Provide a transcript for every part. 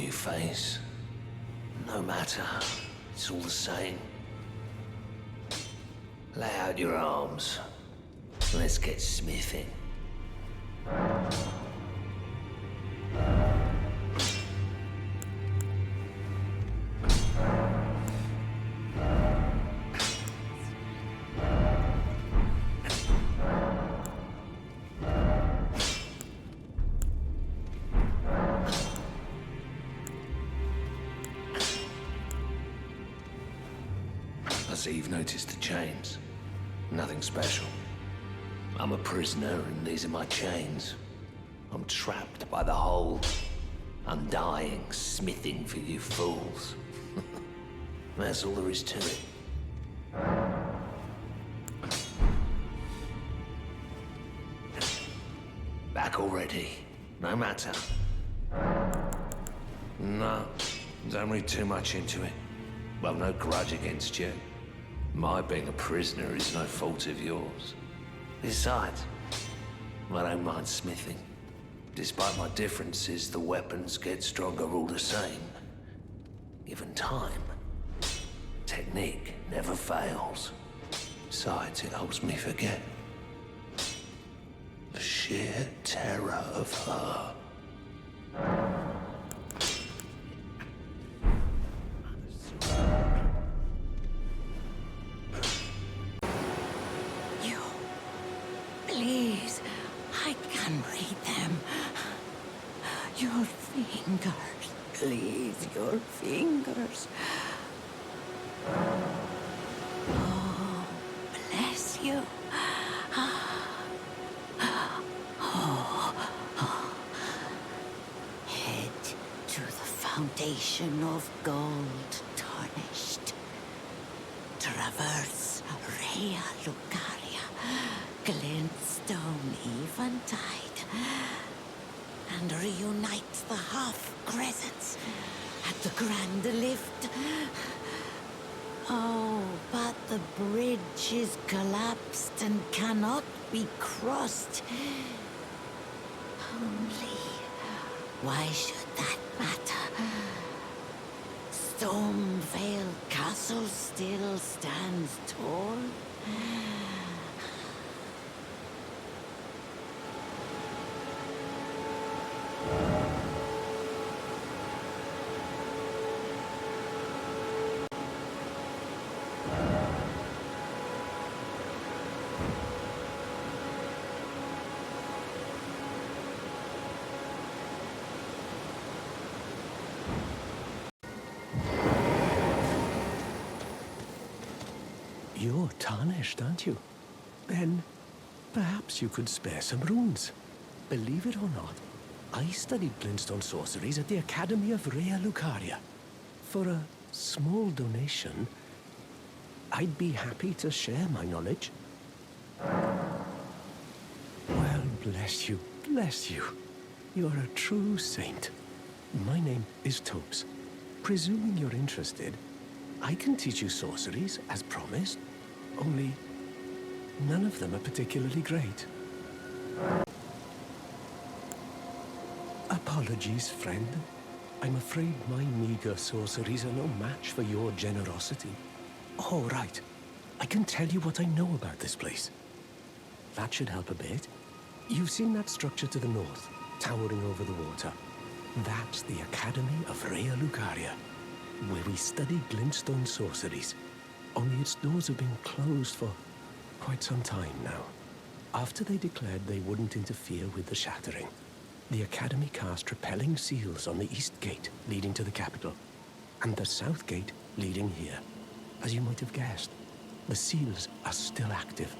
you face. No matter, it's all the same. Lay out your arms. Let's get smithing. I see you've noticed the chains. Nothing special. I'm a prisoner and these are my chains. I'm trapped by the hold. Undying, smithing for you fools. That's all there is to it. Back already. No matter. No, don't read too much into it. Well, no grudge against you. My being a prisoner is no fault of yours. Besides, I don't mind smithing. Despite my differences, the weapons get stronger all the same. Given time, technique never fails. Besides, it helps me forget the sheer terror of her. Please, I can read them. Your fingers, please, your fingers. Oh, bless you. Head to the foundation of gold tarnished. Traverse Rea Lucaria. Glintstone eventide, and reunite the half-crescents at the grand lift. Oh, but the bridge is collapsed and cannot be crossed. Only, why should that matter? Stormvale Castle still stands tall. You're tarnished, aren't you? Then, perhaps you could spare some runes. Believe it or not, I studied glintstone sorceries at the Academy of Rea Lucaria. For a small donation, I'd be happy to share my knowledge. Well, bless you, bless you. You're a true saint. My name is Thops. Presuming you're interested, I can teach you sorceries, as promised. Only, none of them are particularly great. Apologies, friend. I'm afraid my meager sorceries are no match for your generosity. All right. I can tell you what I know about this place. That should help a bit. You've seen that structure to the north, towering over the water. That's the Academy of Rea Lucaria, where we study glintstone sorceries. Only its doors have been closed for quite some time now. After they declared they wouldn't interfere with the shattering, the Academy cast repelling seals on the east gate leading to the capital, and the south gate leading here. As you might have guessed, the seals are still active,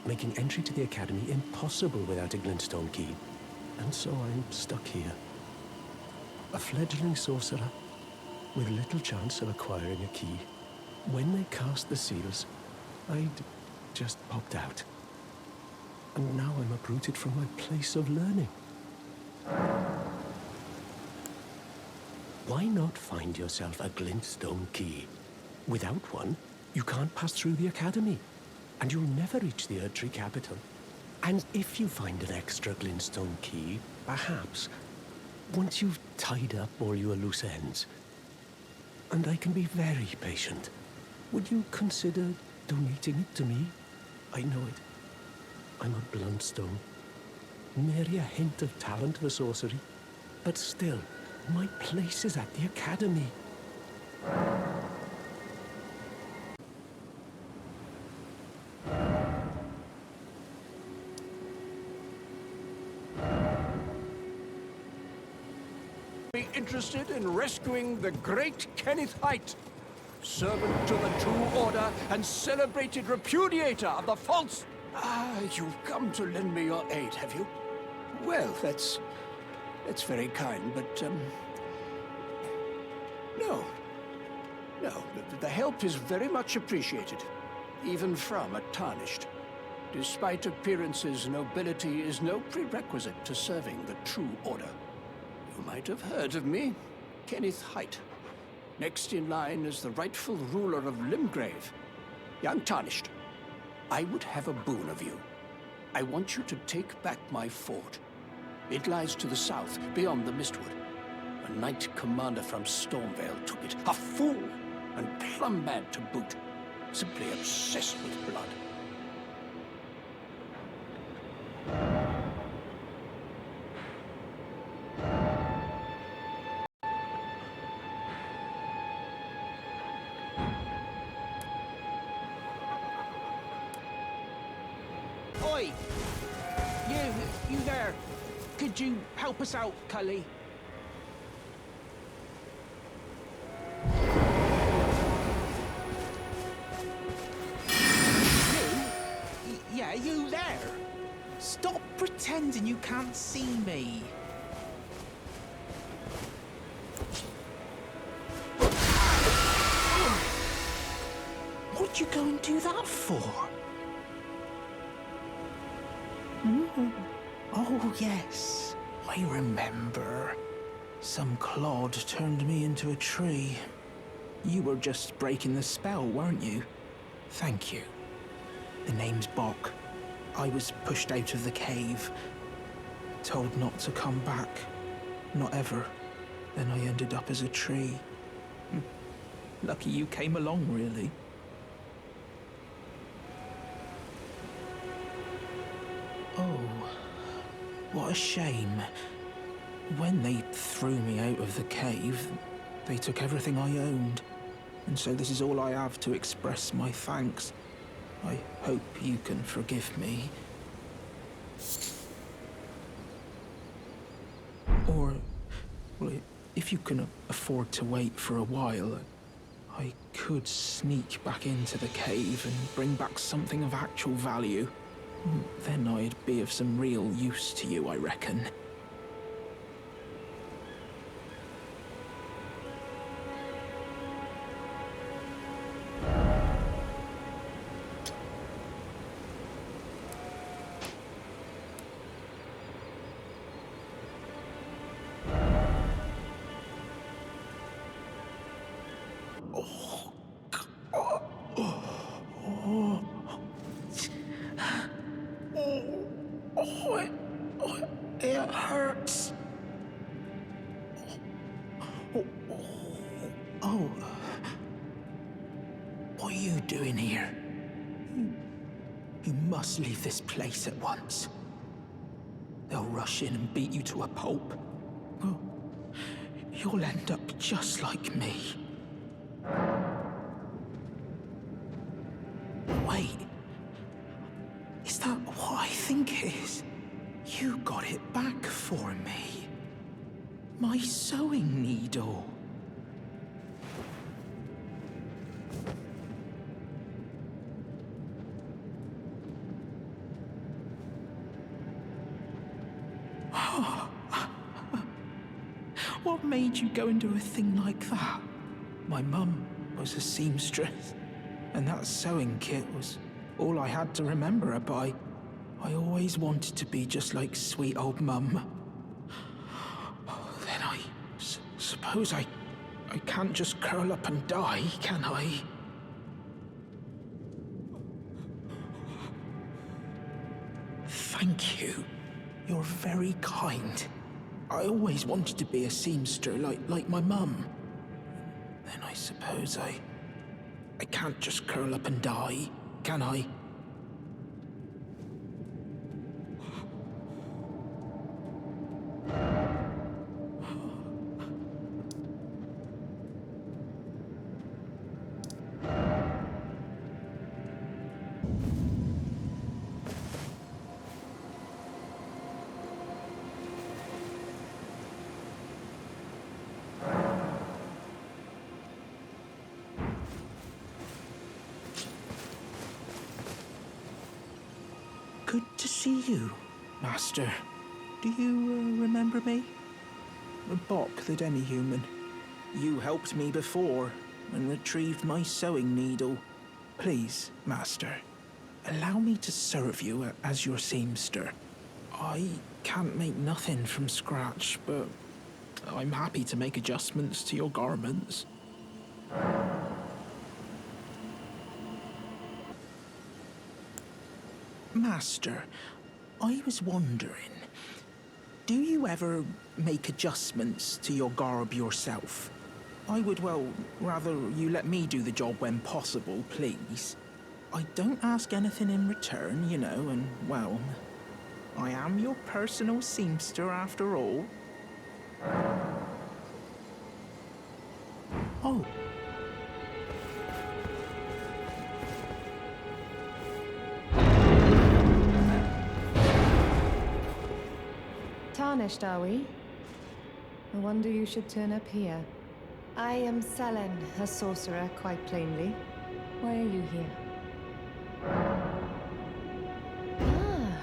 making entry to the Academy impossible without a glintstone key. And so I'm stuck here. A fledgling sorcerer with little chance of acquiring a key. When they cast the seals, I'd just popped out. And now I'm uprooted from my place of learning. Why not find yourself a glintstone key? Without one, you can't pass through the Academy, and you'll never reach the Erdtree capital. And if you find an extra glintstone key, perhaps once you've tied up all your loose ends, and I can be very patient, would you consider donating it to me? I know it. I'm a bluntstone. Nary a hint of talent for sorcery. But still, my place is at the academy. Be interested in rescuing the great Kenneth Haight, servant to the True Order and celebrated repudiator of the false... Ah, you've come to lend me your aid, have you? Well, that's very kind, but, no. No, the help is very much appreciated, even from a tarnished. Despite appearances, nobility is no prerequisite to serving the True Order. You might have heard of me, Kenneth Haight. Next in line is the rightful ruler of Limgrave, the Untarnished. I would have a boon of you. I want you to take back my fort. It lies to the south, beyond the Mistwood. A knight commander from Stormvale took it. A fool, and plumb mad to boot. Simply obsessed with blood. Oi! You there. Could you help us out, Cully? Yeah, you there. Stop pretending you can't see me. What'd you go and do that for? Oh, yes. I remember. Some clod turned me into a tree. You were just breaking the spell, weren't you? Thank you. The name's Boc. I was pushed out of the cave. Told not to come back. Not ever. Then I ended up as a tree. Lucky you came along, really. Oh, what a shame. When they threw me out of the cave, they took everything I owned. And so this is all I have to express my thanks. I hope you can forgive me. Or, well, if you can afford to wait for a while, I could sneak back into the cave and bring back something of actual value. Then I'd be of some real use to you, I reckon. It hurts. Oh. What are you doing here? You must leave this place at once. They'll rush in and beat you to a pulp. Oh, you'll end up just like me. Wait. Is that what I think it is? You got it back for me. My sewing needle. What made you go and do a thing like that? My mum was a seamstress, and that sewing kit was all I had to remember her by. I always wanted to be just like sweet old Mum. Then I suppose I can't just curl up and die, can I? Thank you. You're very kind. I always wanted to be a seamster like my mum. Then I suppose I can't just curl up and die, can I? Good to see you, Master. Do you remember me? Boc, the demi-human. You helped me before and retrieved my sewing needle. Please, Master, allow me to serve you as your seamster. I can't make nothing from scratch, but I'm happy to make adjustments to your garments. Master, I was wondering, do you ever make adjustments to your garb yourself? I would, well, rather you let me do the job when possible, please. I don't ask anything in return, you know, and, well, I am your personal seamster after all. Oh. Tarnished, are we? No wonder you should turn up here. I am Sellen, a sorcerer, quite plainly. Why are you here? Ah,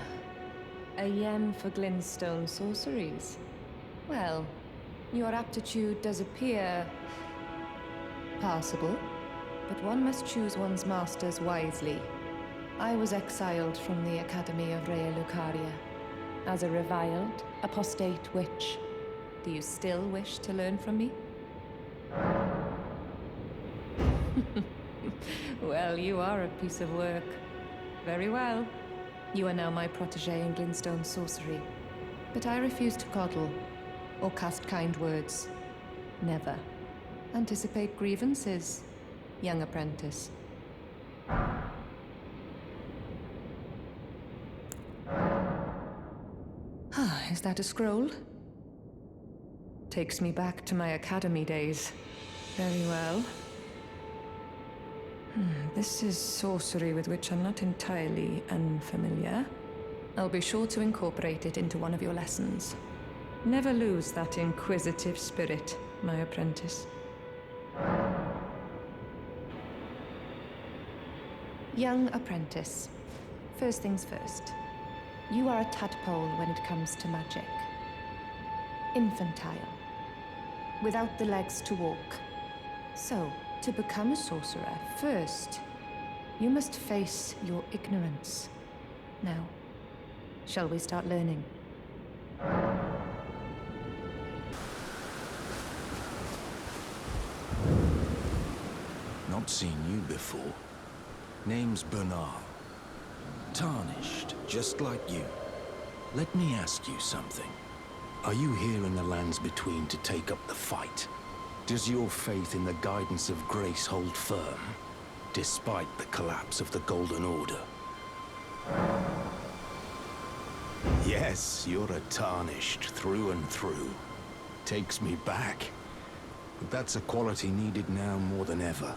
a yen for glintstone sorceries. Well, your aptitude does appear passable, but one must choose one's masters wisely. I was exiled from the Academy of Lucaria as a reviled, apostate witch. Do you still wish to learn from me? Well, you are a piece of work. Very well. You are now my protege in glintstone sorcery. But I refuse to coddle or cast kind words. Never. Anticipate grievances, young apprentice. Is that a scroll? Takes me back to my academy days. Very well. This is sorcery with which I'm not entirely unfamiliar. I'll be sure to incorporate it into one of your lessons. Never lose that inquisitive spirit, my apprentice. Young apprentice. First things first. You are a tadpole when it comes to magic. Infantile. Without the legs to walk. So, to become a sorcerer, first, you must face your ignorance. Now, shall we start learning? Not seen you before. Name's Bernahl. Tarnished, just like you. Let me ask you something. Are you here in the lands between to take up the fight? Does your faith in the guidance of grace hold firm, despite the collapse of the Golden Order? Yes, you're a Tarnished through and through. Takes me back. But that's a quality needed now more than ever.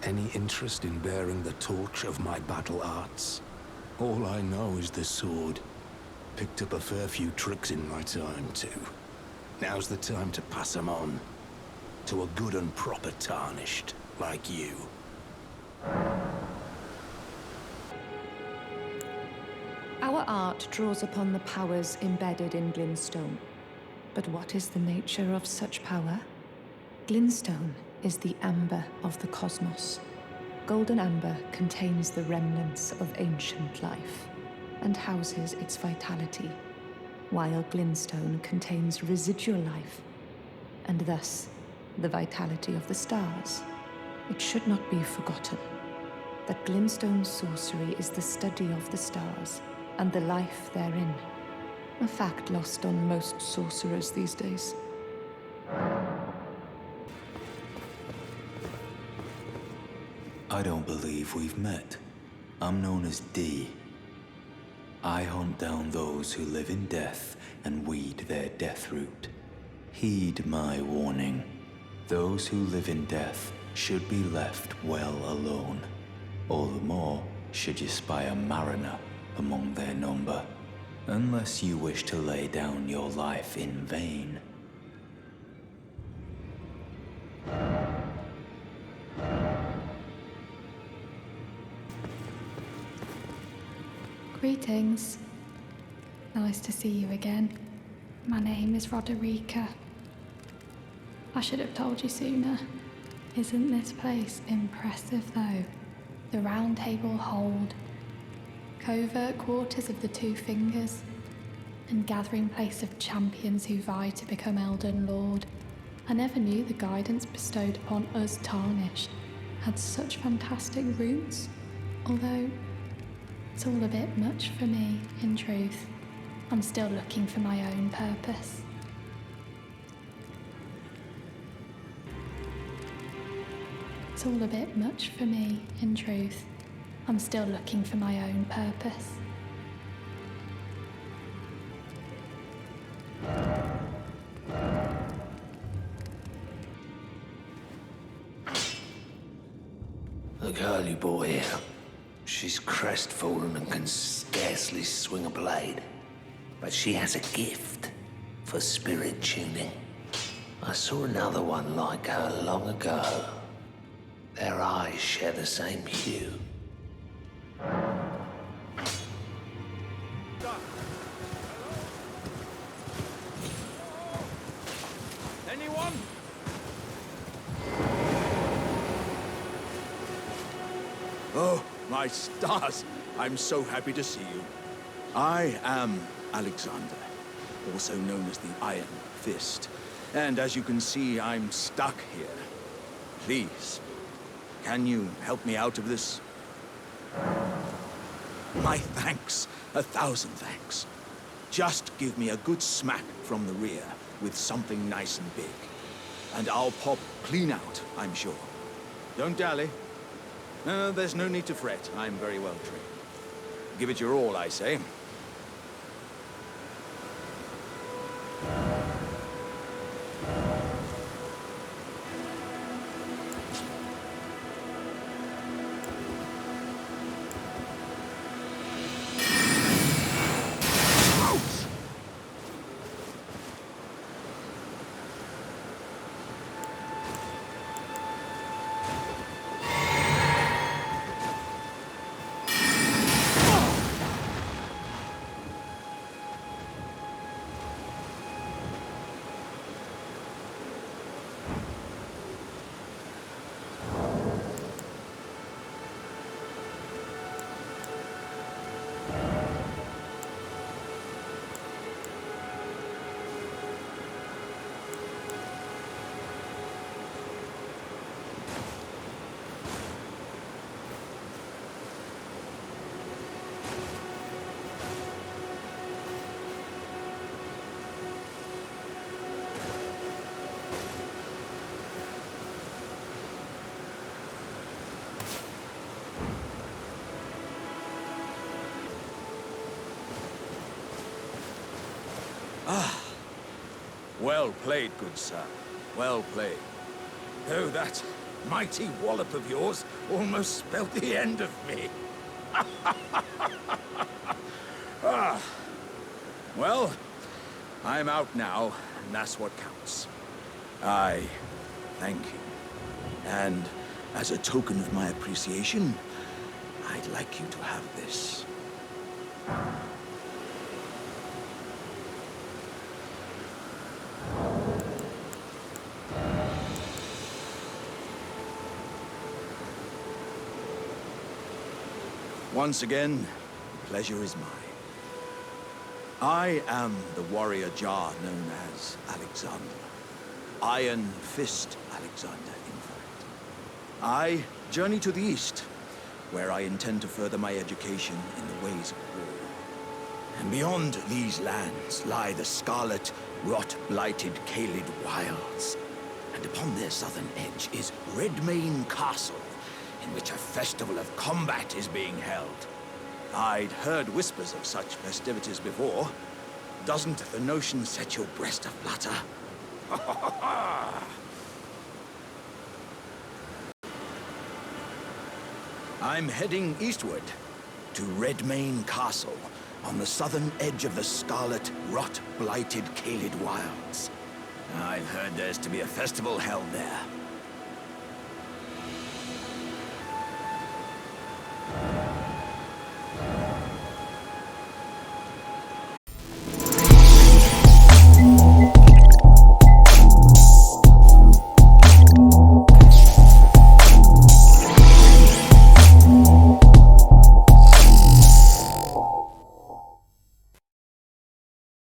Any interest in bearing the torch of my battle arts? All I know is the sword. Picked up a fair few tricks in my time, too. Now's the time to pass them on. To a good and proper Tarnished, like you. Our art draws upon the powers embedded in glintstone. But what is the nature of such power? Glintstone is the amber of the cosmos. Golden amber contains the remnants of ancient life and houses its vitality, while glintstone contains residual life, and thus the vitality of the stars. It should not be forgotten that glintstone sorcery is the study of the stars and the life therein. A fact lost on most sorcerers these days. I don't believe we've met. I'm known as D. I hunt down those who live in death and weed their death root. Heed my warning. Those who live in death should be left well alone. All the more should you spy a mariner among their number. Unless you wish to lay down your life in vain. Greetings. Nice to see you again. My name is Roderika. I should have told you sooner. Isn't this place impressive though? The Roundtable Hold. Covert quarters of the Two Fingers. And gathering place of champions who vie to become Elden Lord. I never knew the guidance bestowed upon us Tarnished had such fantastic roots. Although it's all a bit much for me, in truth. I'm still looking for my own purpose. It's all a bit much for me, in truth. I'm still looking for my own purpose. The girl you brought here. She's crestfallen and can scarcely swing a blade. But she has a gift for spirit tuning. I saw another one like her long ago. Their eyes share the same hue. Anyone? Oh, my stars! I'm so happy to see you. I am Alexander, also known as the Iron Fist. And as you can see, I'm stuck here. Please, can you help me out of this? My thanks. 1,000 thanks. Just give me a good smack from the rear with something nice and big. And I'll pop clean out, I'm sure. Don't dally. No, there's no need to fret. I'm very well trained. Give it your all, I say. Well played, good sir. Well played. Though that mighty wallop of yours almost spelled the end of me. Well, I'm out now, and that's what counts. I thank you. And as a token of my appreciation, I'd like you to have this. Once again, the pleasure is mine. I am the warrior Jar known as Alexander. Iron Fist Alexander, in fact. I journey to the east, where I intend to further my education in the ways of war. And beyond these lands lie the scarlet, rot-blighted Caelid wilds. And upon their southern edge is Redmane Castle, in which a festival of combat is being held. I'd heard whispers of such festivities before. Doesn't the notion set your breast aflutter? I'm heading eastward to Redmane Castle, on the southern edge of the scarlet, rot-blighted Caelid wilds. I've heard there's to be a festival held there.